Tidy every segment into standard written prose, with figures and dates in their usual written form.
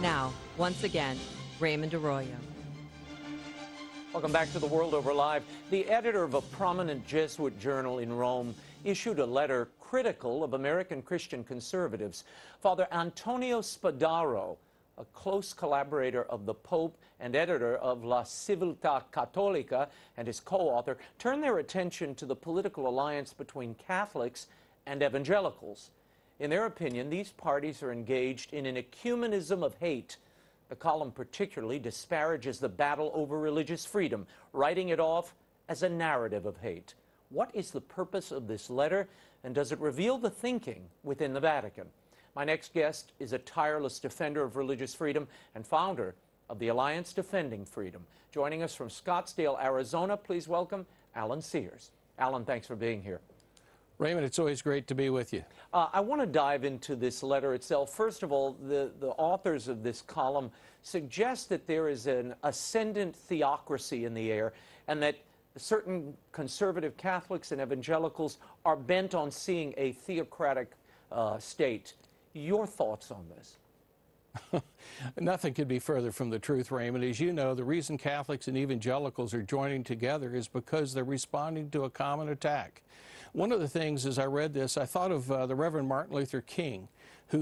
Now, once again, Raymond Arroyo. Welcome back to The World Over Live. The editor of a prominent Jesuit journal in Rome issued a letter critical of American Christian conservatives. Father Antonio Spadaro, a close collaborator of the Pope and editor of La Civiltà Cattolica, and his co-author, turned their attention to the political alliance between Catholics and evangelicals. In their opinion, these parties are engaged in an ecumenism of hate. The column particularly disparages the battle over religious freedom, writing it off as a narrative of hate. What is the purpose of this letter, and does it reveal the thinking within the Vatican? My next guest is a tireless defender of religious freedom and founder of the Alliance Defending Freedom. Joining us from Scottsdale, Arizona, please welcome Alan Sears. Alan, thanks for being here. Raymond, it's always great to be with you. I want to dive into this letter itself. First of all, the authors of this column suggest that there is an ascendant theocracy in the air, and that certain conservative Catholics and evangelicals are bent on seeing a theocratic state. Your thoughts on this? Nothing could be further from the truth, Raymond. As you know, the reason Catholics and evangelicals are joining together is because they're responding to a common attack. One of the things, as I read this, I thought of the Reverend Martin Luther King, who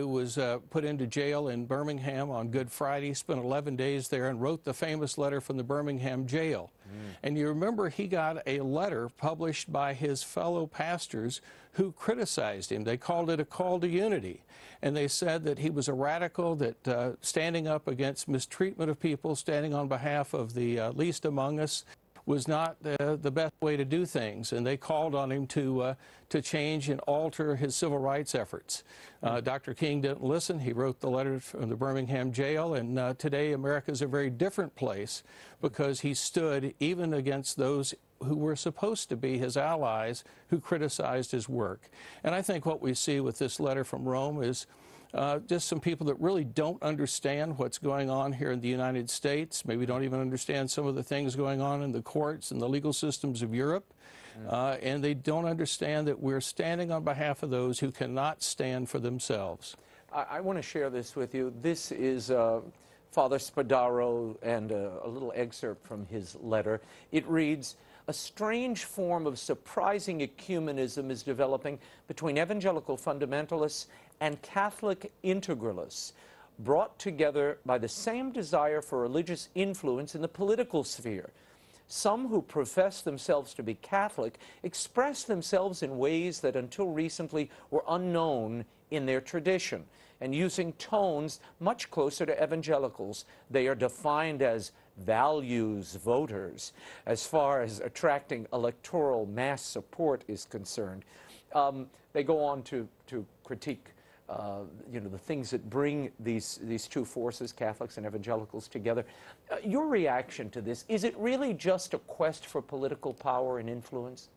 was put into jail in Birmingham on Good Friday, spent 11 days there, and wrote the famous letter from the Birmingham jail. And you remember he got a letter published by his fellow pastors who criticized him. They called it a call to unity. And they said that he was a radical, that standing up against mistreatment of people, standing on behalf of the least among us, was not the best way to do things, and they called on him to change and alter his civil rights efforts. Dr. King didn't listen. He wrote the letter from the Birmingham jail, and today America is a very different place because he stood even against those who were supposed to be his allies who criticized his work. And I think what we see with this letter from Rome is just some people that really don't understand what's going on here in the United States, maybe don't even understand some of the things going on in the courts and the legal systems of Europe, and they don't understand that we're standing on behalf of those who cannot stand for themselves. I want to share this with you. This is Father Spadaro and a little excerpt from his letter. It reads, "A strange form of surprising ecumenism is developing between evangelical fundamentalists and Catholic integralists, brought together by the same desire for religious influence in the political sphere. Some who profess themselves to be Catholic express themselves in ways that until recently were unknown in their tradition, and using tones much closer to evangelicals. They are defined as values voters as far as attracting electoral mass support is concerned." They go on to critique the things that bring these two forces, Catholics and evangelicals, together. Your reaction to this, is it really just a quest for political power and influence?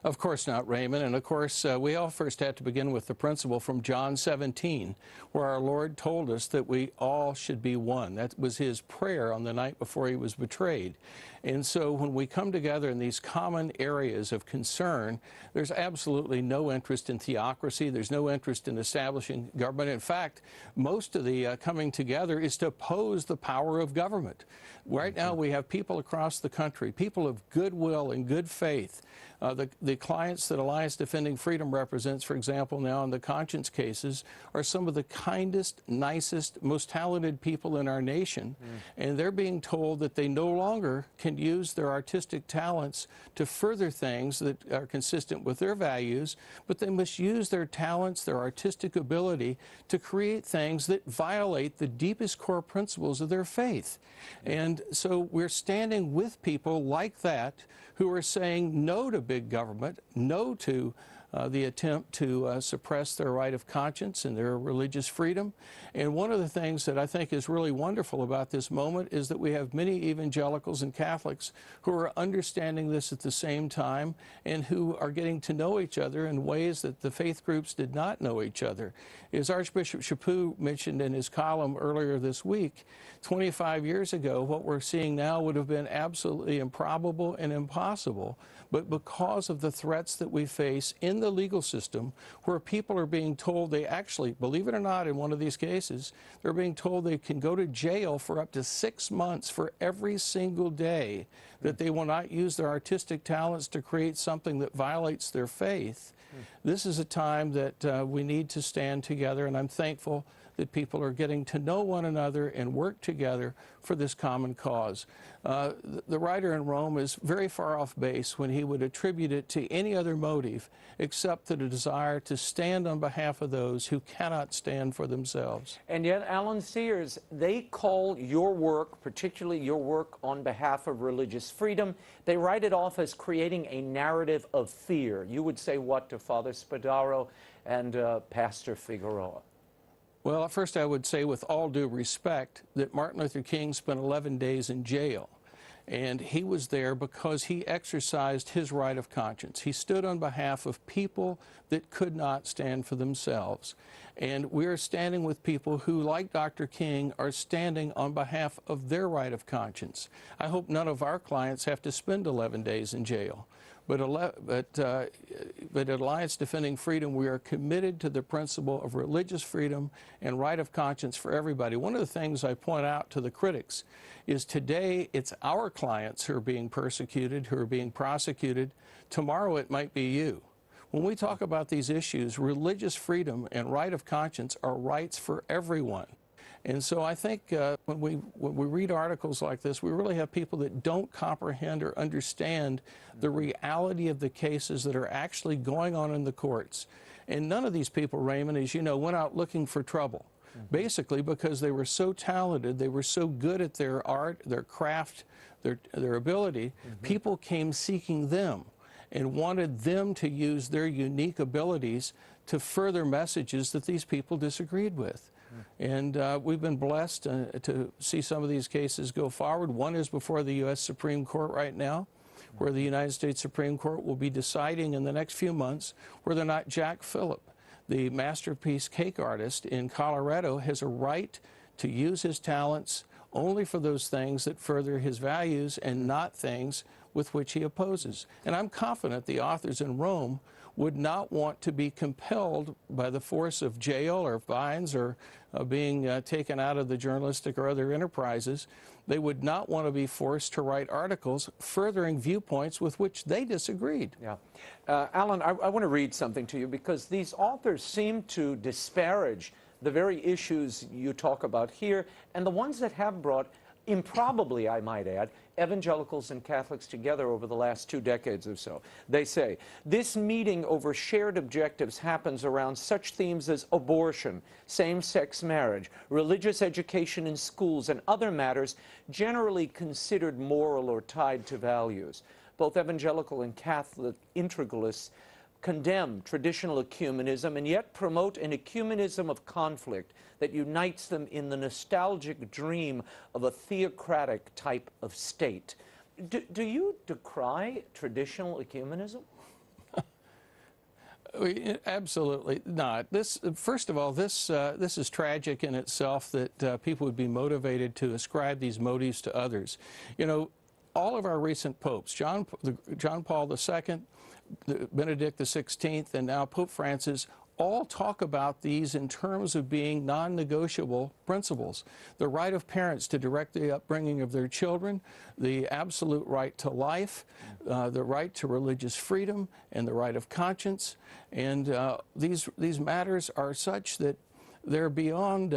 Of course not, Raymond. And of course, we all first had to begin with the principle from John 17, where our Lord told us that we all should be one. That was his prayer on the night before he was betrayed. And so when we come together in these common areas of concern, there's absolutely no interest in theocracy. There's no interest in establishing government. In fact, most of the coming together is to oppose the power of government. Right now, we have people across the country, people of goodwill and good faith. The clients that Alliance Defending Freedom represents, for example, now in the conscience cases, are some of the kindest, nicest, most talented people in our nation. And they're being told that they no longer can use their artistic talents to further things that are consistent with their values, but they must use their talents, their artistic ability, to create things that violate the deepest core principles of their faith. And so we're standing with people like that who are saying no to big government, no to the attempt to suppress their right of conscience and their religious freedom. And one of the things that I think is really wonderful about this moment is that we have many evangelicals and Catholics who are understanding this at the same time and who are getting to know each other in ways that the faith groups did not know each other. As Archbishop Chaput mentioned in his column earlier this week, 25 years ago, what we're seeing now would have been absolutely improbable and impossible. But because of the threats that we face in in the legal system where people are being told they actually, believe it or not, in one of these cases, they're being told they can go to jail for up to 6 months for every single day that they will not use their artistic talents to create something that violates their faith. This is a time that we need to stand together, and I'm thankful that people are getting to know one another and work together for this common cause. The writer in Rome is very far off base when he would attribute it to any other motive except the desire to stand on behalf of those who cannot stand for themselves. And yet, Alan Sears, they call your work, particularly your work on behalf of religious freedom, they write it off as creating a narrative of fear. You would say what to Father Spadaro and Pastor Figueroa? Well, at first I would say with all due respect that Martin Luther King spent 11 days in jail. And he was there because he exercised his right of conscience. He stood on behalf of people that could not stand for themselves. And we are standing with people who, like Dr. King, are standing on behalf of their right of conscience. I hope none of our clients have to spend 11 days in jail. But at Alliance Defending Freedom, we are committed to the principle of religious freedom and right of conscience for everybody. One of the things I point out to the critics is today it's our clients who are being persecuted, who are being prosecuted. Tomorrow it might be you. When we talk about these issues, religious freedom and right of conscience are rights for everyone. And so I think when we read articles like this, we really have people that don't comprehend or understand the reality of the cases that are actually going on in the courts. And none of these people, Raymond, as you know, went out looking for trouble. Basically because they were so talented, they were so good at their art, their craft, their ability, people came seeking them and wanted them to use their unique abilities to further messages that these people disagreed with. And we've been blessed to see some of these cases go forward. One is before the U.S. Supreme Court right now, where the United States Supreme Court will be deciding in the next few months whether or not Jack Phillip, the masterpiece cake artist in Colorado, has a right to use his talents only for those things that further his values and not things with which he opposes. And I'm confident the authors in Rome would not want to be compelled by the force of jail or fines or being taken out of the journalistic or other enterprises. They would not want to be forced to write articles furthering viewpoints with which they disagreed. Yeah. Alan, I want to read something to you because these authors seem to disparage the very issues you talk about here and the ones that have brought, improbably I might add, evangelicals and Catholics together over the last 2 decades or so. They say, this meeting over shared objectives happens around such themes as abortion, same-sex marriage, religious education in schools, and other matters generally considered moral or tied to values. Both evangelical and Catholic integralists condemn traditional ecumenism and yet promote an ecumenism of conflict that unites them in the nostalgic dream of a theocratic type of state. Do you decry traditional ecumenism? Absolutely not. First of all, this is tragic in itself that people would be motivated to ascribe these motives to others. You know, all of our recent popes, John Paul II, Benedict XVI, and now Pope Francis, all talk about these in terms of being non-negotiable principles. The right of parents to direct the upbringing of their children, the absolute right to life, the right to religious freedom, and the right of conscience. And these matters are such that they're beyond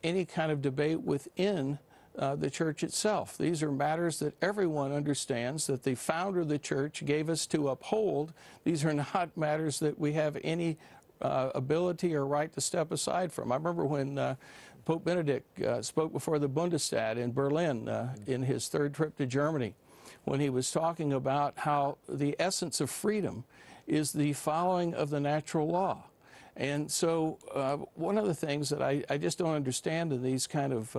any kind of debate within the church itself. These are matters that everyone understands that the founder of the church gave us to uphold. These are not matters that we have any ability or right to step aside from. I remember when Pope Benedict spoke before the Bundestag in Berlin in his 3rd trip to Germany, when he was talking about how the essence of freedom is the following of the natural law. And so one of the things that I just don't understand in these kind of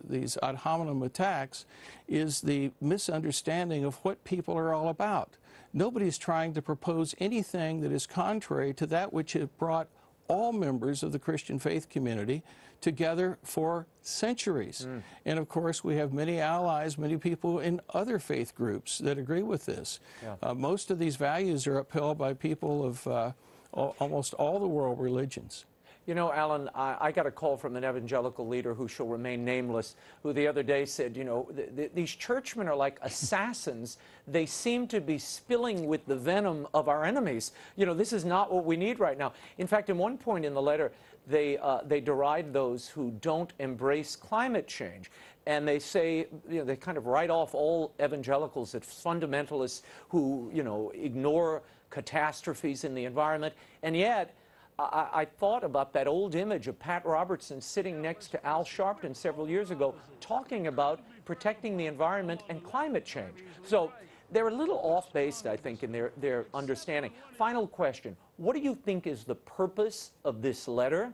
these ad hominem attacks is the misunderstanding of what people are all about. Nobody's trying to propose anything that is contrary to that which has brought all members of the Christian faith community together for centuries. And of course, we have many allies, many people in other faith groups that agree with this. Yeah. Most of these values are upheld by people of almost all the world religions. You know, Alan, I got a call from an evangelical leader who shall remain nameless, who the other day said, you know, these churchmen are like assassins. They seem to be spilling with the venom of our enemies. You know, this is not what we need right now. In fact, in one point in the letter, they deride those who don't embrace climate change. And they say, you know, they kind of write off all evangelicals as fundamentalists who, you know, ignore catastrophes in the environment. And yet, I thought about that old image of Pat Robertson sitting next to Al Sharpton several years ago talking about protecting the environment and climate change. So they're a little off-base, I think, in their understanding. Final question. What do you think is the purpose of this letter?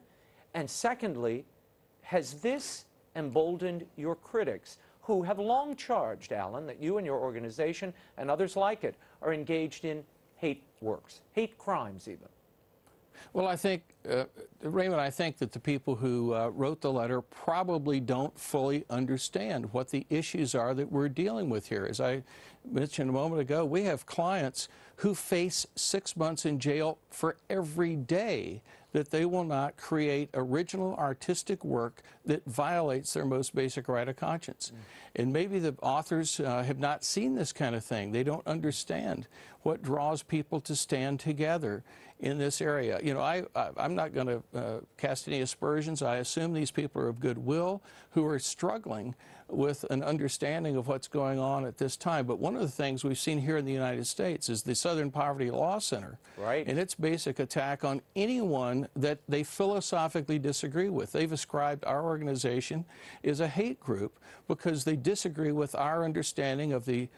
And secondly, has this emboldened your critics, who have long charged, Alan, that you and your organization and others like it are engaged in hate works, hate crimes even? Well, I think, Raymond, I think that the people who wrote the letter probably don't fully understand what the issues are that we're dealing with here. As I mentioned a moment ago, we have clients who face 6 months in jail for every day that they will not create original artistic work that violates their most basic right of conscience. And maybe the authors have not seen this kind of thing. They don't understand what draws people to stand together in this area. You know, I'm not going to cast any aspersions. I assume these people are of goodwill who are struggling with an understanding of what's going on at this time. But one of the things we've seen here in the United States is the Southern Poverty Law Center, right, and its basic attack on anyone that they philosophically disagree with. They've ascribed our organization as a hate group because they disagree with our understanding of the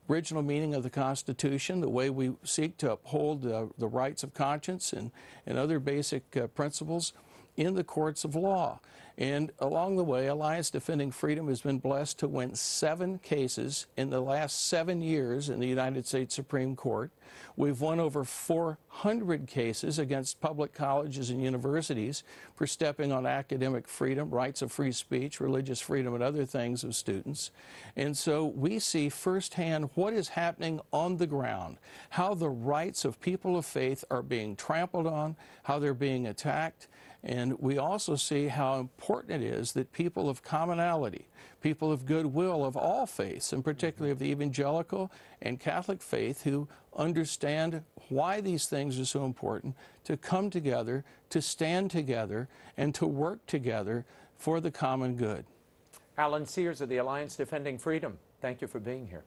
original meaning of the Constitution, the way we seek to uphold the rights of conscience and other basic principles in the courts of law. And along the way, Alliance Defending Freedom has been blessed to win 7 cases in the last 7 years in the United States Supreme Court. We've won over 400 cases against public colleges and universities for stepping on academic freedom, rights of free speech, religious freedom, and other things of students. And so we see firsthand what is happening on the ground, how the rights of people of faith are being trampled on, how they're being attacked. And we also see how important it is that people of commonality, people of goodwill of all faiths, and particularly of the evangelical and Catholic faith, who understand why these things are so important, to come together, to stand together, and to work together for the common good. Alan Sears of the Alliance Defending Freedom, thank you for being here.